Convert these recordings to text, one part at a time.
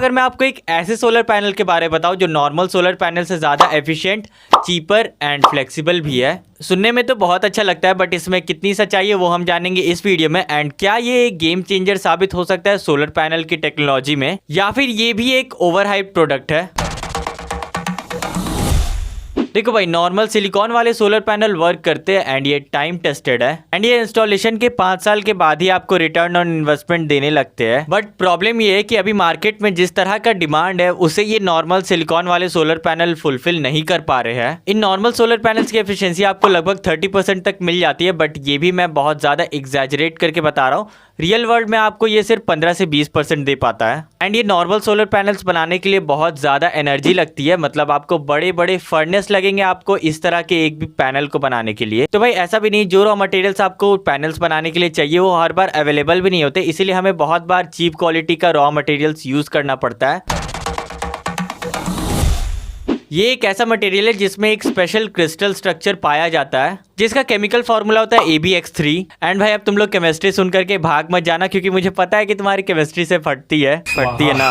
अगर मैं आपको एक ऐसे सोलर पैनल के बारे में बताऊं जो नॉर्मल सोलर पैनल से ज़्यादा एफिशिएंट, चीपर एंड फ्लेक्सिबल भी है। सुनने में तो बहुत अच्छा लगता है, बट इसमें कितनी सच्चाई है वो हम जानेंगे इस वीडियो में। एंड क्या ये एक गेम चेंजर साबित हो सकता है सोलर पैनल की टेक्नोलॉजी में, या फिर ये भी एक ओवरहाइप्ड प्रोडक्ट है। देखो भाई, नॉर्मल सिलिकॉन वाले सोलर पैनल वर्क करते हैं एंड ये टाइम टेस्टेड है एंड ये इंस्टॉलेशन के 5 साल के बाद ही आपको रिटर्न ऑन इन्वेस्टमेंट देने लगते हैं। बट प्रॉब्लम ये है कि अभी मार्केट में जिस तरह का डिमांड है उसे ये नॉर्मल सिलिकॉन वाले सोलर पैनल फुलफिल नहीं कर पा रहे हैं। इन नॉर्मल सोलर पैनल्स की एफिशिएंसी आपको लगभग 30% तक मिल जाती है, बट ये भी मैं बहुत ज्यादा एग्जैजरेट करके बता रहा हूँ। रियल वर्ल्ड में आपको ये सिर्फ 15 से 20% दे पाता है। एंड ये नॉर्मल सोलर पैनल्स बनाने के लिए बहुत ज्यादा एनर्जी लगती है, मतलब आपको बड़े बड़े फर्नेस लगेंगे आपको इस तरह के एक भी पैनल को बनाने के लिए। तो भाई ऐसा भी नहीं, जो रॉ मटेरियल्स आपको पैनल्स बनाने के लिए चाहिए वो हर बार अवेलेबल भी नहीं होते, इसीलिए हमें बहुत बार चीप क्वालिटी का रॉ मटेरियल्स यूज करना पड़ता है। ये एक ऐसा मटेरियल है जिसमें एक स्पेशल क्रिस्टल स्ट्रक्चर पाया जाता है जिसका केमिकल फॉर्मूला होता है AbX3। एंड भाई अब तुम लोग केमिस्ट्री सुन करके भाग मत जाना, क्योंकि मुझे पता है कि तुम्हारी केमिस्ट्री से फटती है ना।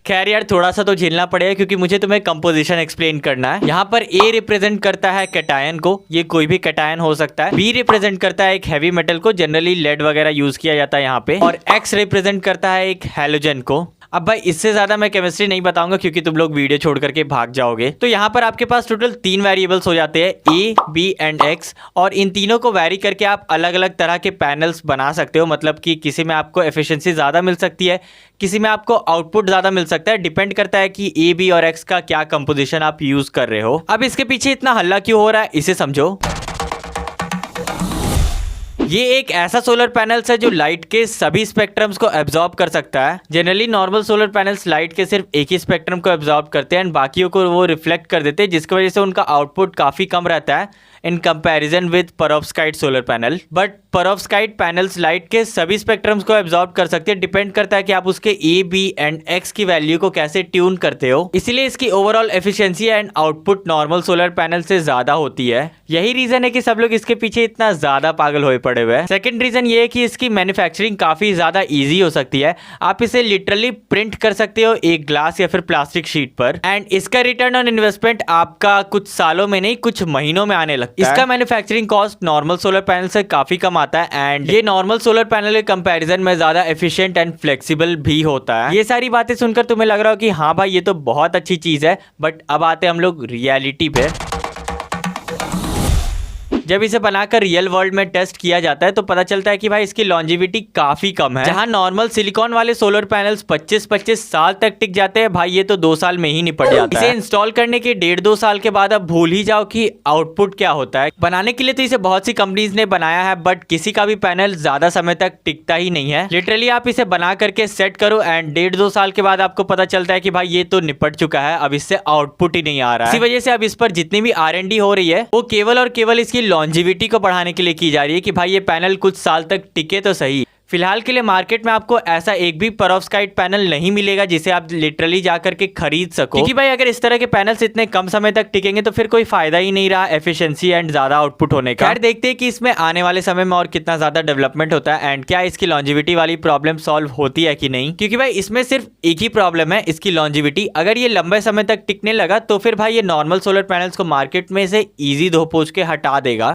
खैर यार, थोड़ा सा तो झेलना पड़ेगा क्योंकि मुझे तुम्हें कंपोजिशन एक्सप्लेन करना है। यहाँ पर A रिप्रेजेंट करता है कैटायन को, ये कोई भी कैटायन हो सकता है। B रिप्रेजेंट करता है एक हैवी मेटल को, जनरली लेड वगैरह यूज किया जाता है यहाँ पे। और X रिप्रेजेंट करता है एक हैलोजन को। अब भाई इससे ज्यादा मैं केमिस्ट्री नहीं बताऊंगा क्योंकि तुम लोग वीडियो छोड़ करके भाग जाओगे। तो यहाँ पर आपके पास टोटल 3 वेरिएबल्स हो जाते हैं, A, B एंड X, और इन तीनों को वैरी करके आप अलग अलग तरह के पैनल्स बना सकते हो। मतलब कि किसी में आपको एफिशिएंसी ज्यादा मिल सकती है, किसी में आपको आउटपुट ज्यादा मिल सकता है। डिपेंड करता है कि A, B और X का क्या कंपोजिशन आप यूज कर रहे हो। अब इसके पीछे इतना हल्ला क्यों हो रहा है इसे समझो। ये एक ऐसा सोलर पैनल्स है जो लाइट के सभी स्पेक्ट्रम्स को एब्जॉर्ब कर सकता है। Generally normal solar panels light के सिर्फ एक ही स्पेक्ट्रम को एब्जॉर्ब करते हैं एंड बाकियों को वो रिफ्लेक्ट कर देते हैं, जिसकी वजह से उनका आउटपुट काफी कम रहता है in comparison with perovskite solar panel. But perovskite panels light के सभी स्पेक्ट्रम्स को एब्जॉर्ब कर सकते हैं। डिपेंड करता है कि आप उसके A, B एंड X की वैल्यू को कैसे ट्यून करते हो, इसीलिए इसकी overall efficiency and output normal solar panel से ज्यादा होती है। यही रीजन है कि सब लोग इसके पीछे इतना ज्यादा पागल हुए पड़े हुए हैं। सेकंड रीजन ये है कि इसकी मैन्युफैक्चरिंग काफी ज्यादा ईजी हो सकती है। आप इसे लिटरली प्रिंट कर सकते हो एक ग्लास या फिर प्लास्टिक शीट पर, एंड इसका रिटर्न ऑन इन्वेस्टमेंट आपका कुछ सालों में नहीं कुछ महीनों में आने लगता है। इसका manufacturing cost normal solar panel से काफी कम आता है एंड ये नॉर्मल सोलर पैनल के कंपैरिजन में ज्यादा एफिशिएंट एंड फ्लेक्सिबल भी होता है। ये सारी बातें सुनकर तुम्हें लग रहा हो कि हाँ भाई ये तो बहुत अच्छी चीज है, बट अब आते हम लोग रियलिटी पे। जब इसे बनाकर रियल वर्ल्ड में टेस्ट किया जाता है तो पता चलता है कि भाई इसकी लॉन्जिविटी काफी कम है। जहां नॉर्मल सिलिकॉन वाले सोलर पैनल्स 25-25 साल तक टिक जाते हैं, भाई ये तो 2 साल में ही निपट जाता है। इसे इंस्टॉल करने के 1.5-2 साल के बाद अब भूल ही जाओ कि आउटपुट क्या होता है। बनाने के लिए तो इसे बहुत सी कंपनीज ने बनाया है, बट किसी का भी पैनल ज्यादा समय तक टिकता ही नहीं है। लिटरली आप इसे बना करके सेट करो एंड 1.5-2 साल के बाद आपको पता चलता है कि भाई ये तो निपट चुका है, अब इससे आउटपुट ही नहीं आ रहा है। इसी वजह से अब इस पर जितनी भी R&D हो रही है वो केवल और केवल इसकी लॉन्जिविटी को बढ़ाने के लिए की जा रही है कि भाई ये पैनल कुछ साल तक टिके तो सही। फिलहाल के लिए मार्केट में आपको ऐसा एक भी पेरोव्स्काइट पैनल नहीं मिलेगा जिसे आप लिटरली जाकर के खरीद सको, क्योंकि भाई अगर इस तरह के पैनल्स इतने कम समय तक टिकेंगे तो फिर कोई फायदा ही नहीं रहा एफिशिएंसी एंड ज्यादा आउटपुट होने का। खैर देखते हैं कि इसमें आने वाले समय में और कितना ज्यादा डेवलपमेंट होता है एंड क्या इसकी लॉन्जिविटी वाली प्रॉब्लम सॉल्व होती है कि नहीं, क्योंकि भाई इसमें सिर्फ एक ही प्रॉब्लम है, इसकी लॉन्जिविटी। अगर ये लंबे समय तक टिकने लगा तो फिर भाई ये नॉर्मल सोलर पैनल्स को मार्केट में से ईजी धो पोंछ के हटा देगा।